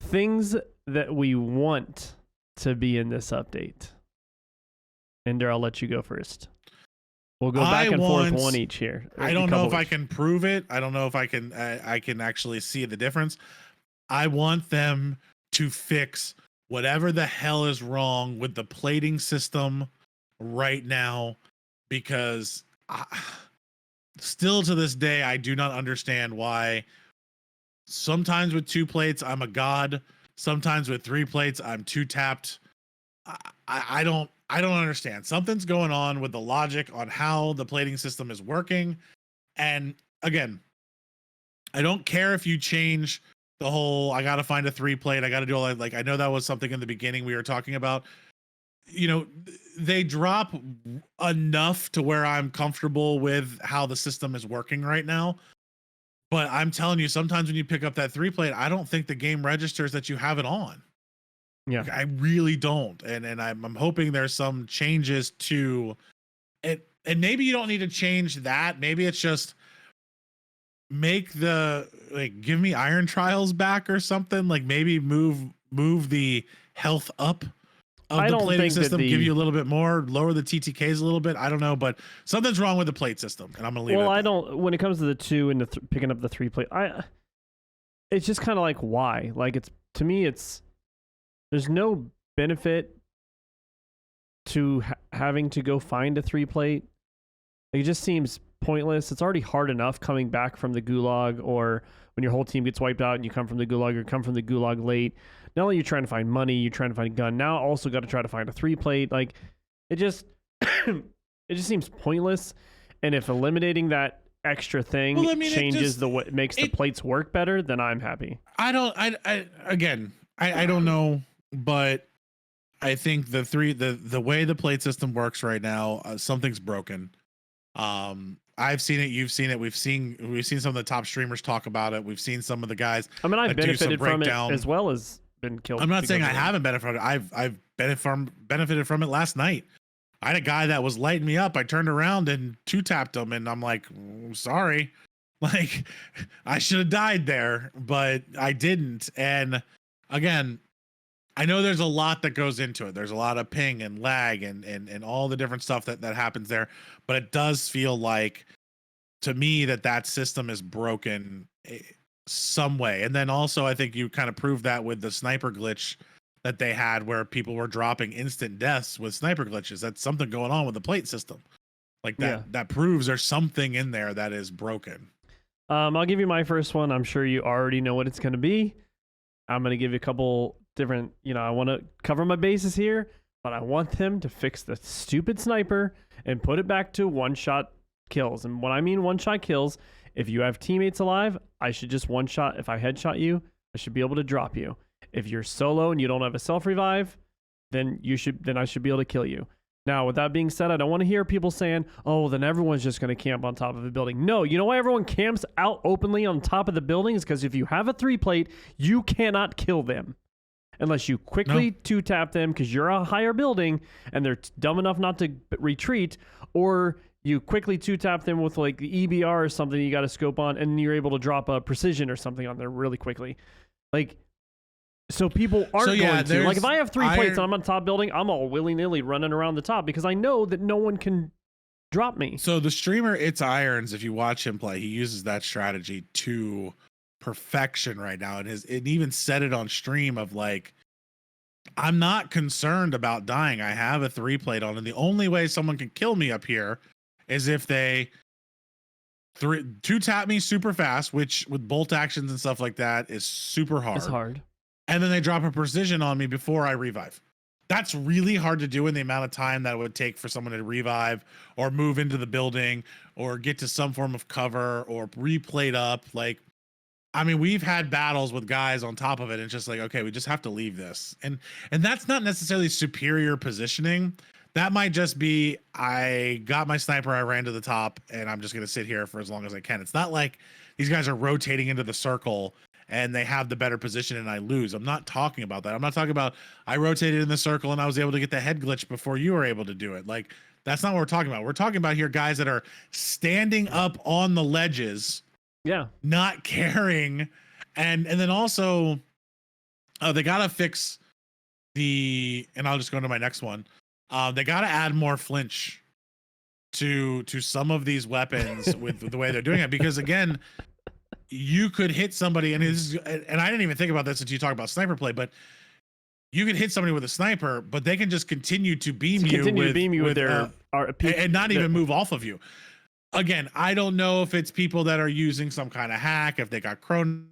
things that we want to be in this update. Ender, I'll let you go first. We'll go back and forth one each here. I don't know if I can prove it. I don't know if I can actually see the difference. I want them to fix whatever the hell is wrong with the plating system right now, because still to this day, I do not understand why sometimes with 2 plates, I'm a god. Sometimes with 3 plates, I'm 2 tapped. I don't understand. Something's going on with the logic on how the plating system is working. And again, I don't care if you change the whole, I got to find a 3 plate. I got to do all that. Like, I know that was something in the beginning we were talking about. You know, they drop enough to where I'm comfortable with how the system is working right now. But I'm telling you, sometimes when you pick up that 3 plate, I don't think the game registers that you have it on. Yeah, like, I really don't. And I'm hoping there's some changes to it. And maybe you don't need to change that. Maybe it's just make give me iron trials back or something. Like maybe move the health up of the plating system, give you a little bit more, lower the TTKs a little bit. I don't know, but something's wrong with the plate system, and I'm gonna leave it. Well, when it comes to the 2 and picking up the 3 plate, it's just kind of like, why? Like, to me, there's no benefit to having to go find a 3 plate. It just seems pointless. It's already hard enough coming back from the gulag, or when your whole team gets wiped out and you come from the gulag, or come from the gulag late. Not only you're trying to find money, you're trying to find a gun. Now also got to try to find a 3 plate. Like, it just it just seems pointless. And if eliminating that extra thing changes makes the plates work better, then I'm happy. I don't know, but I think the way the plate system works right now, something's broken. I've seen it, you've seen it, we've seen some of the top streamers talk about it. We've seen some of the guys. I mean, I've benefited from it as well as been killed. I'm not saying I haven't benefited from it. I've benefited from it last night. I had a guy that was lighting me up. I turned around and 2-tapped him, and I'm like, sorry. Like, I should have died there, but I didn't. And again, I know there's a lot that goes into it. There's a lot of ping and lag and all the different stuff that happens there. But it does feel like, to me, that system is broken some way. And then also, I think you kind of proved that with the sniper glitch that they had, where people were dropping instant deaths with sniper glitches. That's something going on with the plate system. Like that proves there's something in there that is broken. I'll give you my first one. I'm sure you already know what it's going to be. I'm going to give you a couple different, I want to cover my bases here, but I want them to fix the stupid sniper and put it back to 1-shot kills. And when I mean 1-shot kills, if you have teammates alive, I should just 1-shot. If I headshot you, I should be able to drop you. If you're solo and you don't have a self-revive, then I should be able to kill you. Now, with that being said, I don't want to hear people saying, oh, then everyone's just going to camp on top of a building. No, you know why everyone camps out openly on top of the building? Is because if you have a 3 plate, you cannot kill them unless you quickly 2-tap them because you're a higher building and they're dumb enough not to retreat, or you quickly 2-tap them with like the EBR or something you got to scope on, and you're able to drop a precision or something on there really quickly. Like, so people aren't going to. Like, if I have 3 plates and I'm on top building, I'm all willy-nilly running around the top because I know that no one can drop me. So the streamer It's Irons, if you watch him play, he uses that strategy to perfection right now. And even said it on stream of like, I'm not concerned about dying. I have a 3 plate on, and the only way someone can kill me up here is if they 2-tap me super fast, which with bolt actions and stuff like that is super hard. It's hard. And then they drop a precision on me before I revive. That's really hard to do in the amount of time that it would take for someone to revive or move into the building or get to some form of cover or replate up. Like, I mean, we've had battles with guys on top of it. And it's just like, okay, we just have to leave this. And that's not necessarily superior positioning. That might just be, I got my sniper, I ran to the top, and I'm just going to sit here for as long as I can. It's not like these guys are rotating into the circle and they have the better position and I lose. I'm not talking about that. I'm not talking about I rotated in the circle and I was able to get the head glitch before you were able to do it. Like, that's not what we're talking about. We're talking about here guys that are standing up on the ledges, not caring. And then also, Oh, they gotta fix and I'll just go into my next one. They gotta add more flinch to some of these weapons with the way they're doing it, because again, you could hit somebody, and I didn't even think about this until you talk about sniper play, but you could hit somebody with a sniper, but they can just continue to beam you with their and not even move off of you. Again, I don't know if it's people that are using some kind of hack, if they got Chrome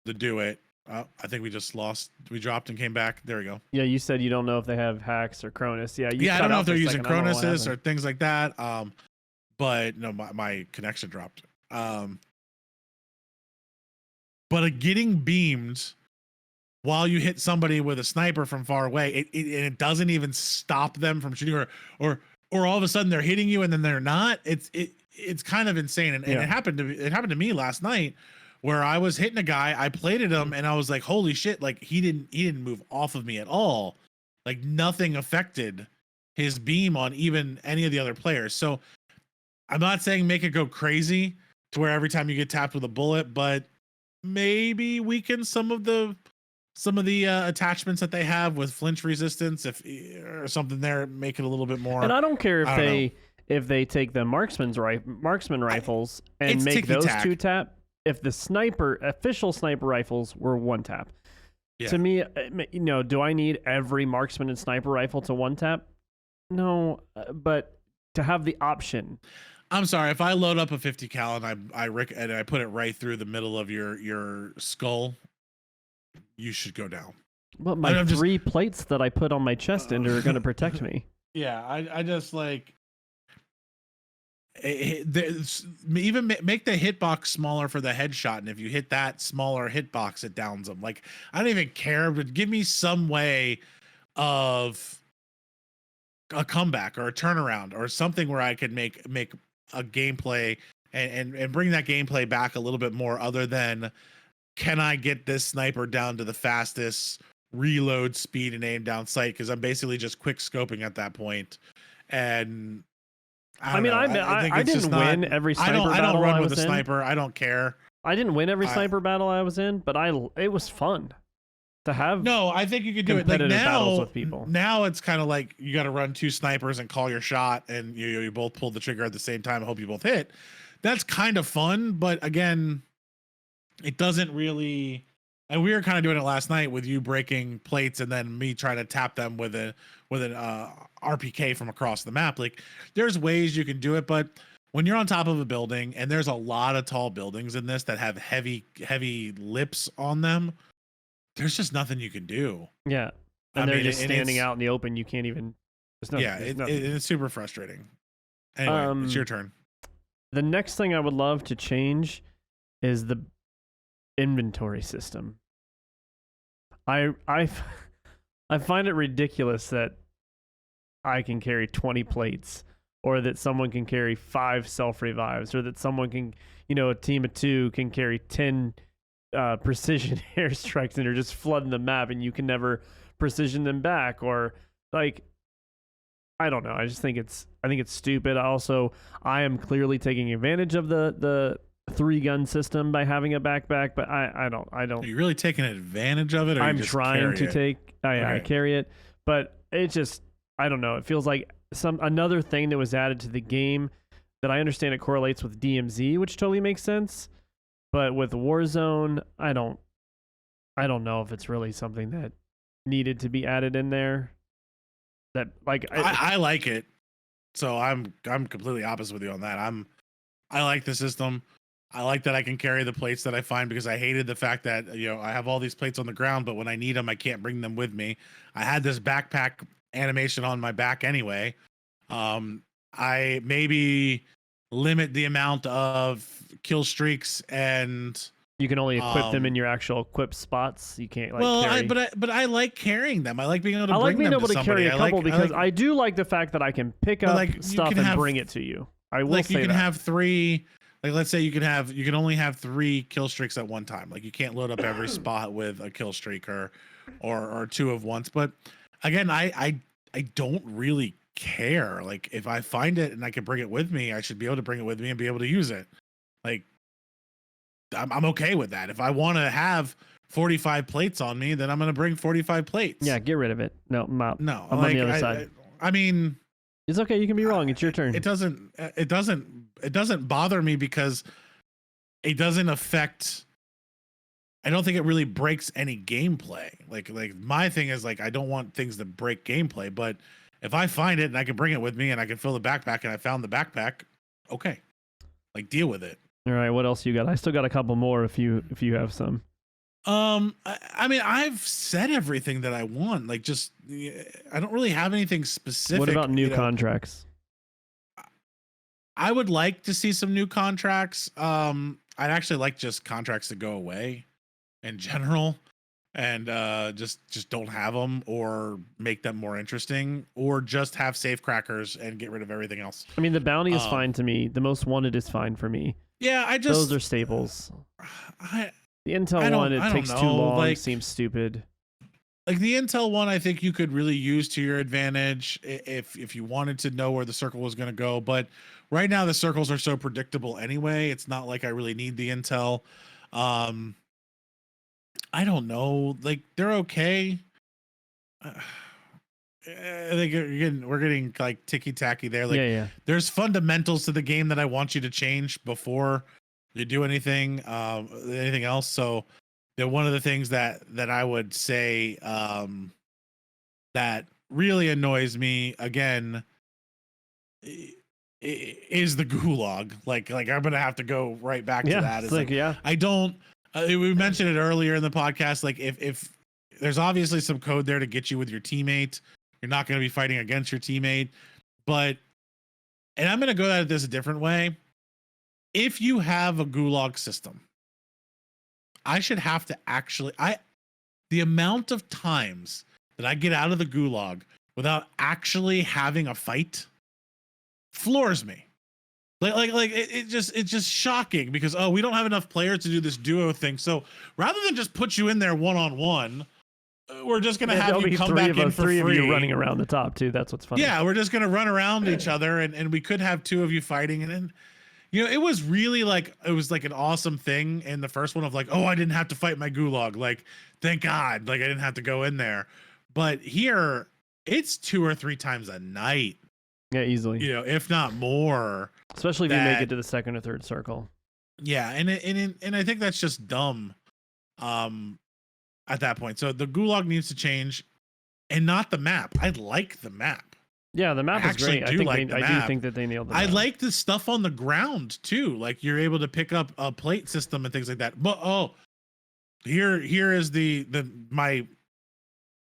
to do it. I think we just lost. We dropped and came back. There we go. Yeah, you said you don't know if they have hacks or Cronus. Yeah, I don't know if they're using Chronuses or things like that. But no, my connection dropped. But getting beamed while you hit somebody with a sniper from far away, it doesn't even stop them from shooting, or all of a sudden they're hitting you and then they're not. It's kind of insane, and it happened to me last night, where I was hitting a guy, I plated him, and I was like, holy shit, like he didn't move off of me at all. Like nothing affected his beam on even any of the other players. So I'm not saying make it go crazy to where every time you get tapped with a bullet, but maybe weaken some of the attachments that they have with flinch resistance, or something there, make it a little bit more. And I don't care if they take the marksman rifles and make those 2-tap. If the official sniper rifles were 1-tap, to me, do I need every marksman and sniper rifle to 1-tap? No, but to have the option. I'm sorry, if I load up a 50 cal and I put it right through the middle of your skull, you should go down. Well, my 3 plates that I put on my chest ender are going to protect me. Yeah, I just like even make the hitbox smaller for the headshot, and if you hit that smaller hitbox, it downs them. Like I don't even care, but give me some way of a comeback or a turnaround or something where I could make a gameplay and bring that gameplay back a little bit more, other than, can I get this sniper down to the fastest reload speed and aim down sight? Because I'm basically just quick scoping at that point. And I didn't win every sniper battle I don't run with a sniper. I don't care. I didn't win every sniper battle I was in, but it was fun to have. No, I think you could do it like now. With people. Now it's kind of like you got to run 2 snipers and call your shot, and you both pull the trigger at the same time. I hope you both hit. That's kind of fun, but again, it doesn't really. And we were kind of doing it last night with you breaking plates and then me trying to tap them with an RPK from across the map. Like there's ways you can do it, but when you're on top of a building, and there's a lot of tall buildings in this that have heavy lips on them, there's just nothing you can do. Yeah. And they're just standing out in the open. You can't even. It's super frustrating. Anyway, it's your turn. The next thing I would love to change is the inventory system. I find it ridiculous that I can carry 20 plates, or that someone can carry 5 self revives, or that someone can, a team of 2 can carry 10 precision airstrikes, and they're just flooding the map, and you can never precision them back, or like, I don't know. I think it's stupid. I am clearly taking advantage of the 3-gun system by having a backpack, but I don't. Are you really taking advantage of it? Or I'm trying to take. I carry it, but it just, I don't know. It feels like another thing that was added to the game that I understand it correlates with DMZ, which totally makes sense. But with Warzone, I don't know if it's really something that needed to be added in there. That like I like it, so I'm completely opposite with you on that. I like the system. I like that I can carry the plates that I find, because I hated the fact that, I have all these plates on the ground, but when I need them, I can't bring them with me. I had this backpack animation on my back anyway. I maybe limit the amount of kill streaks, and you can only equip them in your actual equip spots. You can't carry. But I like carrying them. I like being able to bring them to somebody. Carry a couple because I do like the fact that I can pick up stuff and bring it to you. I will say you can have 3. Like, let's say you can only have 3 kill streaks at one time. Like, you can't load up every spot with a kill streak or 2 of once. But again, I don't really care. Like, if I find it and I can bring it with me, I should be able to bring it with me and be able to use it. Like, I'm okay with that. If I want to have 45 plates on me, then I'm going to bring 45 plates. Yeah, get rid of it. No, I'm out. No, I'm on the other side. I mean, It's okay. You can be wrong. It's your turn. It doesn't bother me because it doesn't affect. I don't think it really breaks any gameplay. Like my thing is like I don't want things to break gameplay, but if I find it and I can bring it with me and I can fill the backpack and I found the backpack, okay, like deal with it. All right, what else you got? I still got a couple more if you have some. I mean, I've said everything that I want. Like, just I don't really have anything specific. What about new contracts? I would like to see some new contracts. I'd actually like just contracts to go away in general, and just don't have them, or make them more interesting, or just have safe crackers and get rid of everything else. I mean, the bounty is fine to me. The most wanted is fine for me. Yeah, those are staples. The Intel one, it takes too long. Like, seems stupid. Like the Intel one, I think you could really use to your advantage if you wanted to know where the circle was going to go. But right now, the circles are so predictable anyway. It's not like I really need the Intel. I don't know. Like they're okay. I think we're getting like ticky tacky there. Like, yeah. There's fundamentals to the game that I want you to change before you do anything else. So one of the things that I would say that really annoys me again is the gulag. Like I'm gonna have to go right back to that. It's like I don't. We mentioned it earlier in the podcast. Like if there's obviously some code there to get you with your teammate, you're not going to be fighting against your teammate. And I'm going to go at this a different way. If you have a gulag system, I should have to the amount of times that I get out of the gulag without actually having a fight floors me. It's just shocking because we don't have enough players to do this duo thing. So rather than just put you in there one-on-one, we're just gonna have you come back in for free. Three of you running around the top too. That's what's funny. Yeah, we're just gonna run around each other, and we could have two of you fighting, and then it was really like an awesome thing in the first one of like, I didn't have to fight my gulag. Like, thank God, like I didn't have to go in there. But here, it's 2 or 3 times a night. Yeah, easily. If not more. Especially if you make it to the second or third circle. Yeah, and I think that's just dumb. At that point, so the gulag needs to change, and not the map. I like the map. Yeah, the map is great. I do think that they nailed it. I like the stuff on the ground too. Like you're able to pick up a plate system and things like that. But here is my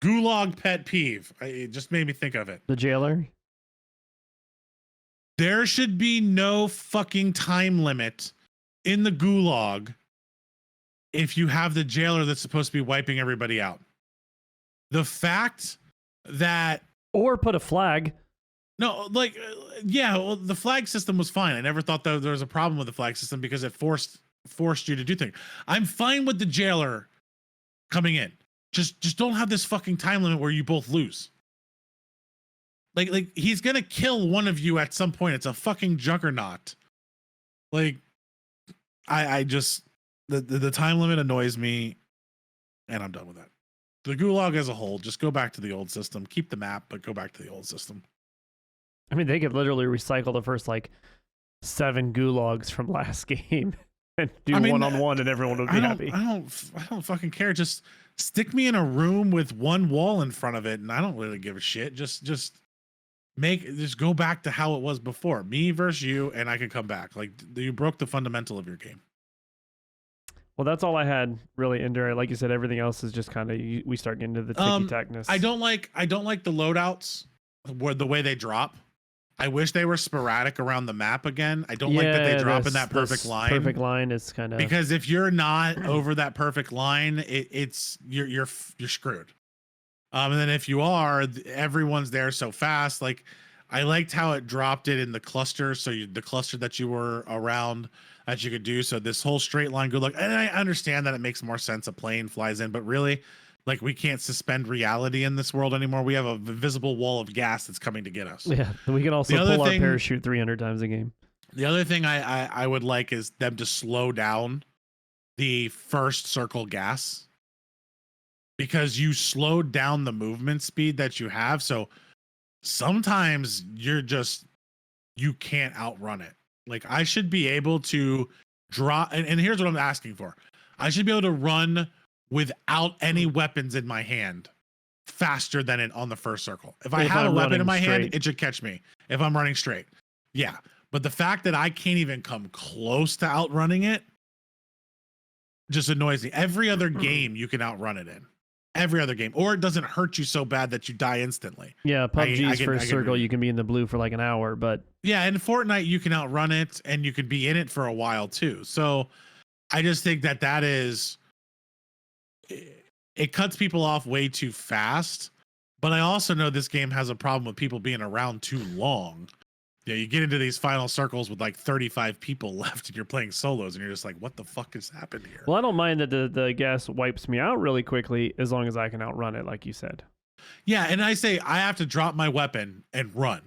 gulag pet peeve. It just made me think of it. The jailer. There should be no fucking time limit in the gulag if you have the jailer that's supposed to be wiping everybody out. The fact that... Or put a flag. No, like, the flag system was fine. I never thought that there was a problem with the flag system because it forced you to do things. I'm fine with the jailer coming in. Just don't have this fucking time limit where you both lose. Like he's gonna kill one of you at some point. It's a fucking juggernaut. Like, I just... The time limit annoys me, and I'm done with that. The gulag as a whole, just go back to the old system. Keep the map, but go back to the old system. I mean, they could literally recycle the first 7 gulags from last game and do one-on-one, and everyone would be happy. I don't fucking care. Just stick me in a room with one wall in front of it, and I don't really give a shit. Just go back to how it was before. Me versus you, and I can come back. Like, you broke the fundamental of your game. Well, that's all I had really in there. Like you said, everything else is just kind of we start getting into the ticky-tackness. I don't like the loadouts where the way they drop. I wish they were sporadic around the map again. I don't like that they drop in that perfect line. Perfect line is kind of, because if you're not over that perfect line, you're screwed. And then if you are, everyone's there so fast. Like, I liked how it dropped it in the cluster. So the cluster that you were around that you could do. So this whole straight line, good luck. And I understand that it makes more sense. A plane flies in, but really, like, we can't suspend reality in this world anymore. We have a visible wall of gas that's coming to get us. Yeah. We can also pull our parachute 300 times a game. The other thing I would like is them to slow down the first circle gas because you slowed down the movement speed that you have. So sometimes you can't outrun it. Like I should be able to draw. And here's what I'm asking for. I should be able to run without any weapons in my hand faster than it on the first circle. If I have a weapon in my hand, it should catch me if I'm running straight. Yeah. But the fact that I can't even come close to outrunning it just annoys me. Every other game you can outrun it in. Every other game. Or it doesn't hurt you so bad that you die instantly. Yeah, PUBG's first circle, you can be in the blue for like an hour, but... Yeah, in Fortnite, you can outrun it, and you can be in it for a while, too. So, I just think that is... It cuts people off way too fast, but I also know this game has a problem with people being around too long. Yeah, you get into these final circles with like 35 people left and you're playing solos and you're just like, what the fuck has happened here? Well, I don't mind that the gas wipes me out really quickly as long as I can outrun it, like you said. Yeah, and I say I have to drop my weapon and run.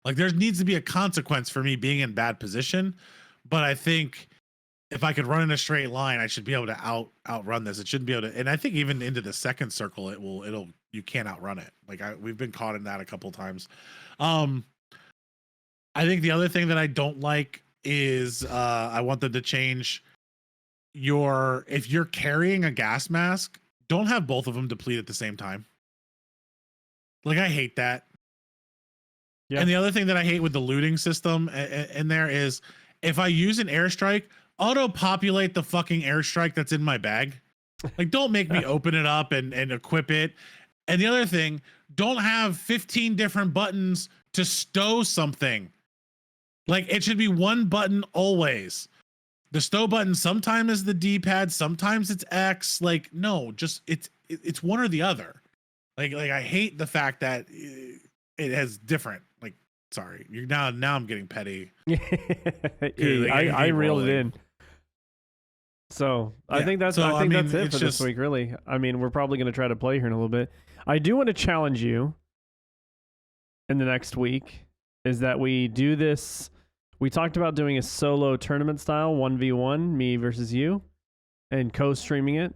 Like there needs to be a consequence for me being in bad position, but I think if I could run in a straight line, I should be able to outrun this. It shouldn't be able to, and I think even into the second circle, you can't outrun it. Like we've been caught in that a couple times. I think the other thing that I don't like is I want them to change if you're carrying a gas mask, don't have both of them deplete at the same time. Like I hate that. Yeah. And the other thing that I hate with the looting system in there is if I use an airstrike, auto populate the fucking airstrike that's in my bag. Like don't make me open it up and equip it. And the other thing, don't have 15 different buttons to stow something. Like it should be one button always. The stow button sometimes is the D-pad, sometimes it's X. Like no, just it's one or the other. Like I hate the fact that it has different. Like sorry, you're now I'm getting petty. I reeled it in. So yeah. I think that's it for this week. Really, I mean, we're probably going to try to play here in a little bit. I do want to challenge you in the next week. Is that we do this? We talked about doing a solo tournament style 1v1, me versus you, and co-streaming it.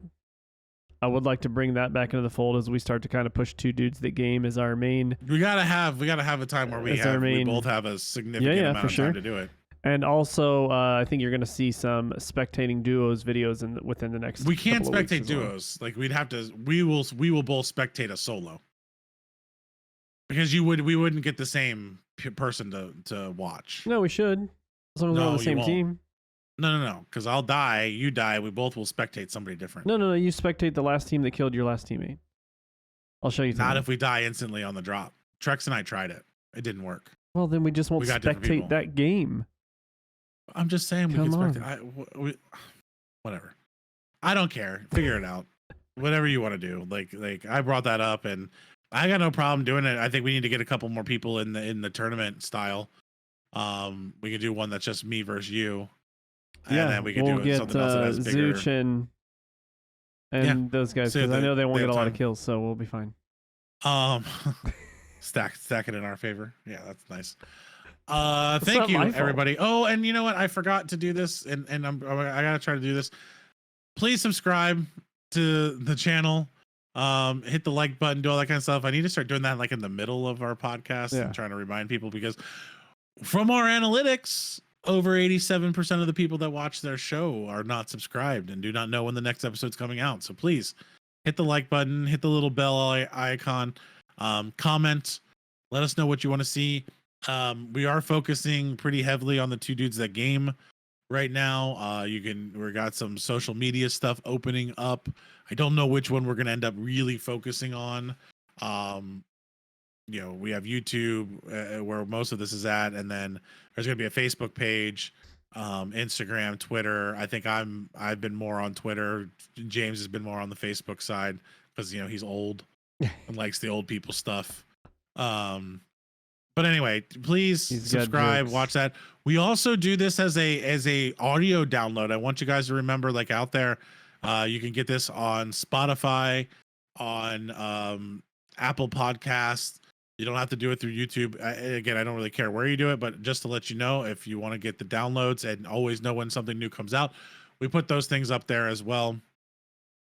I would like to bring that back into the fold as we start to kind of push two dudes that game as our main. We gotta have a time where we both have a significant amount of time to do it. And also, I think you're going to see some spectating duos videos within the next. We can't spectate duos. Well. Like we'd have to. We will both spectate a solo. Because we wouldn't get the same person to watch. No, we should. As long as we're on the same team. No. Because I'll die, you die. We both will spectate somebody different. No. You spectate the last team that killed your last teammate. I'll show you. Not if we die instantly on the drop. Trex and I tried it. It didn't work. Well, then we just won't spectate that game. I'm just saying we can spectate. Whatever. I don't care. Figure it out. Whatever you want to do. Like I brought that up and I got no problem doing it. I think we need to get a couple more people in the tournament style. We could do one that's just me versus you. Yeah, and then we could do something else that has bigger. Zooch and those guys, because I know they won't get a lot of kills, so we'll be fine. Stack it in our favor. Yeah, that's nice. Thank you, everybody. Oh, and you know what? I forgot to do this, and I gotta try to do this. Please subscribe to the channel. Hit the like button, do all that kind of stuff. I need to start doing that like in the middle of our podcast and trying to remind people, because from our analytics, over 87% of the people that watch their show are not subscribed and do not know when the next episode's coming out. So please hit the like button, hit the little bell icon, comment, let us know what you want to see. We are focusing pretty heavily on the two dudes that game right now. We got some social media stuff opening up. I don't know which one we're going to end up really focusing on. We have YouTube where most of this is at, and then there's going to be a Facebook page, Instagram, Twitter. I think I've been more on Twitter. James has been more on the Facebook side because he's old and likes the old people stuff. But anyway, please subscribe, watch that. We also do this as a audio download. I want you guys to remember, like out there, you can get this on Spotify, on Apple Podcasts. You don't have to do it through YouTube. Again, I don't really care where you do it, but just to let you know, if you want to get the downloads and always know when something new comes out, we put those things up there as well.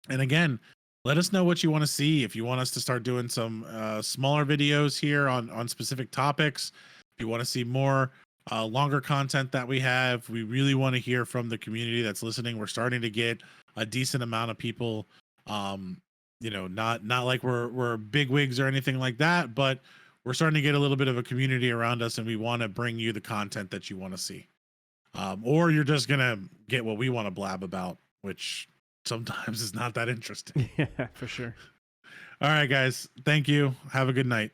And again, let us know what you want to see. If you want us to start doing some smaller videos here on specific topics, if you want to see more longer content that we have, we really want to hear from the community that's listening. We're starting to get a decent amount of people. Not like we're big wigs or anything like that, but we're starting to get a little bit of a community around us, and we want to bring you the content that you want to see. Or you're just gonna get what we want to blab about, which sometimes is not that interesting. Yeah, for sure. All right, guys. Thank you. Have a good night.